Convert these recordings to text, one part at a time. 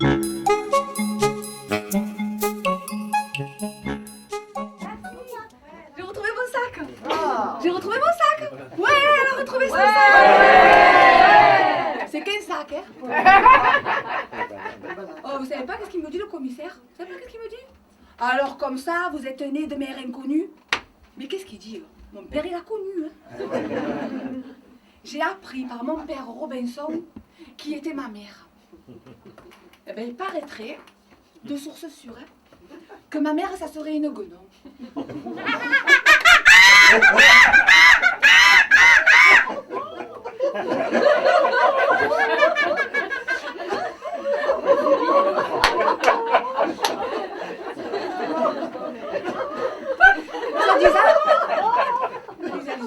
J'ai retrouvé mon sac. J'ai retrouvé mon sac. Ouais, elle a retrouvé son sac. C'est quel sac, hein? Oh, vous savez pas qu'est-ce qu'il me dit le commissaire? Vous savez pas qu'est-ce qu'il me dit? Alors comme ça, vous êtes né de mère inconnue? Mais qu'est-ce qu'il dit? Mon père, il a connu. Hein? J'ai appris par mon père Robinson qui était ma mère. Eh bien, il paraîtrait, de sources sûres, hein, que ma mère, ça serait une guenon.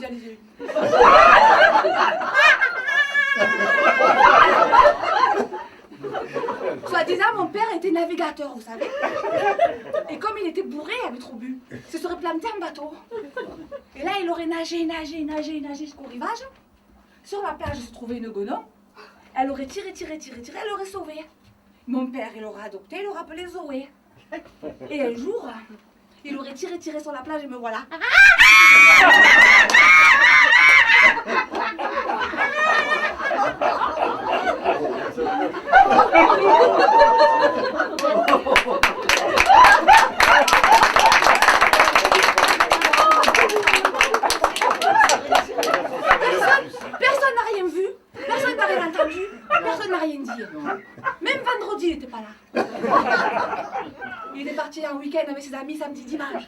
Allez-y. Soi-disant, mon père était navigateur, vous savez. Et comme il était bourré, il avait trop bu, il se serait planté en bateau. Et là, il aurait nagé jusqu'au rivage. Sur la plage se trouvait une guenon. Elle aurait tiré, elle aurait sauvé. Mon père, il l'aurait adopté, il l'aurait appelé Zoé. Et un jour, il aurait tiré sur la plage et me voilà. Personne n'a rien vu, personne n'a rien entendu, personne n'a rien dit. Même vendredi, il n'était pas là. Il est parti en week-end avec ses amis samedi, dimanche.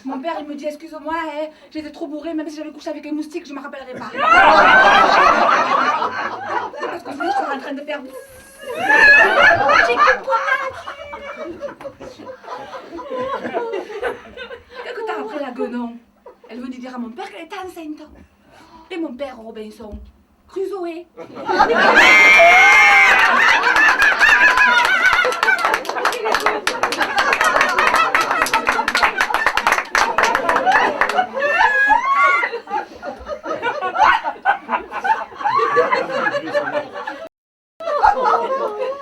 Mon père, il me dit, excuse-moi, hein, j'étais trop bourré, même si j'avais couché avec un moustique, je ne me rappellerai pas. Parce que je suis en train de faire... Quelque temps après la guenon, elle venait dire à mon père qu'elle était enceinte. Et mon père, Robinson, Crusoe.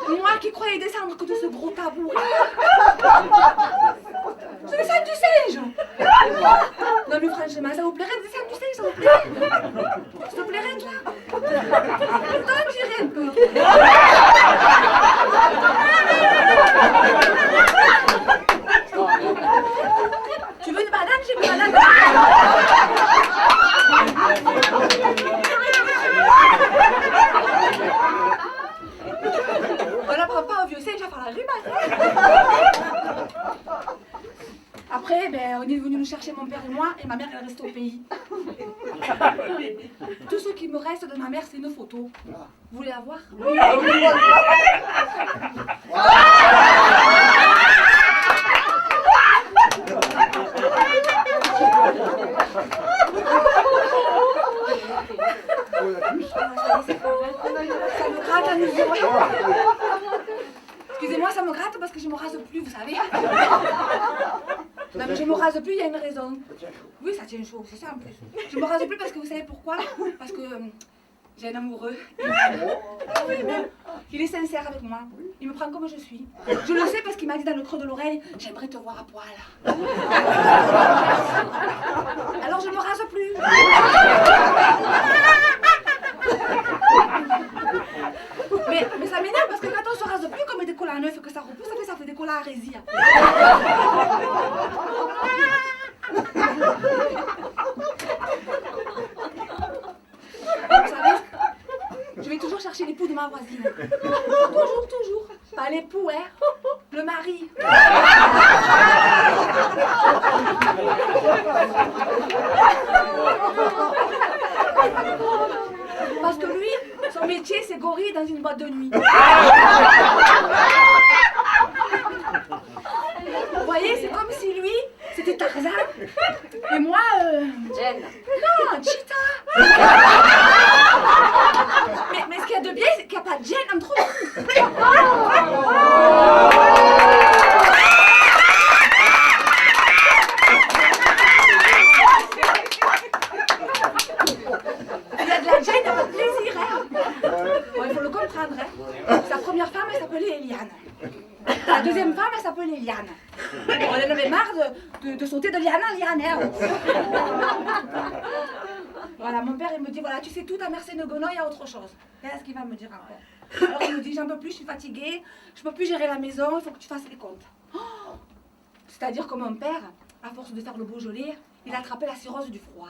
Moi qui croyais descendre que de ce gros tabouret. Je descends du singe. Non mais franchement, ça vous plairait de descendre du singe, ça vous plairait? Ça vous plairait, toi? T'en dirais un peu. Tu veux une banane? J'ai une banane. On n'apprend pas au vieux singe à faire la rhume. Après, ben, on est venu nous chercher, mon père et moi, et ma mère, elle reste au pays. Tout ce qui me reste de ma mère, c'est une photo. Vous voulez la voir? Oui. Ça me gratte à nouveau. Excusez-moi, ça me gratte parce que je me rase plus, vous savez. Non mais je me rase plus, il y a une raison. Oui, ça tient chaud, c'est ça en plus. Je me rase plus parce que vous savez pourquoi? Parce que j'ai un amoureux. Oui, mais il est sincère avec moi. Il me prend comme je suis. Je le sais parce qu'il m'a dit dans le creux de l'oreille, j'aimerais te voir à poil. Alors je me rase plus. Mais ça m'énerve parce que quand on se rase plus comme des collants neufs que ça repousse, ça fait des collants à résille. Vous savez, je vais toujours chercher l'époux de ma voisine. Toujours. Pas l'époux, hein. Le mari. Parce que lui, son métier, c'est gorille dans une boîte de nuit. Vous voyez, c'est comme si lui, c'était Tarzan, et moi, Jen. Non, Cheetah. Mais ce qu'il y a de bien, c'est qu'il n'y a pas de Jen entre nous. Il y a de la Jen, il n'y a pas de plaisir, hein. Bon, il faut le comprendre, hein. Sa première femme, elle s'appelait Eliane. Sa deuxième femme, elle s'appelait Liane. Bon, elle en avait marre de sauter de liane en liane. Hein. Voilà, mon père, il me dit, voilà, tu sais tout, ta mère c'est une gono, il y a autre chose. Qu'est-ce qu'il va me dire encore? Alors il me dit, j'en peux plus, je suis fatiguée, je peux plus gérer la maison, il faut que tu fasses les comptes. Oh, c'est-à-dire que mon père, à force de faire le Beaujolais, il a attrapé la cirrhose du froid.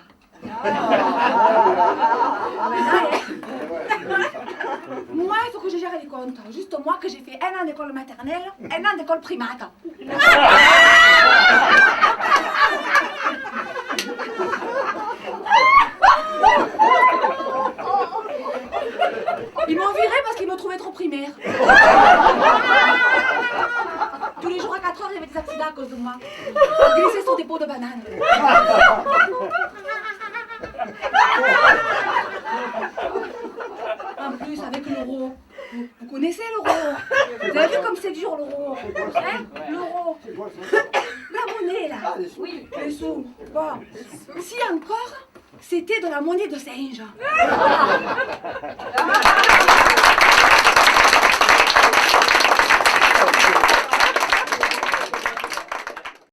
Moi, il faut que je gère les comptes. Juste moi que j'ai fait 1 an d'école maternelle, 1 an d'école primaire. Ils m'ont viré parce qu'ils me trouvaient trop primaire. Tous les jours à 4 heures, il y avait des accidents à cause de moi. On glissait sur des pots de bananes. En plus, avec l'euro. Vous connaissez l'euro? Vous avez vu comme c'est dur l'euro? Hein? L'euro. La monnaie là. Oui, les sous. Bon. Si encore, c'était de la monnaie de singe.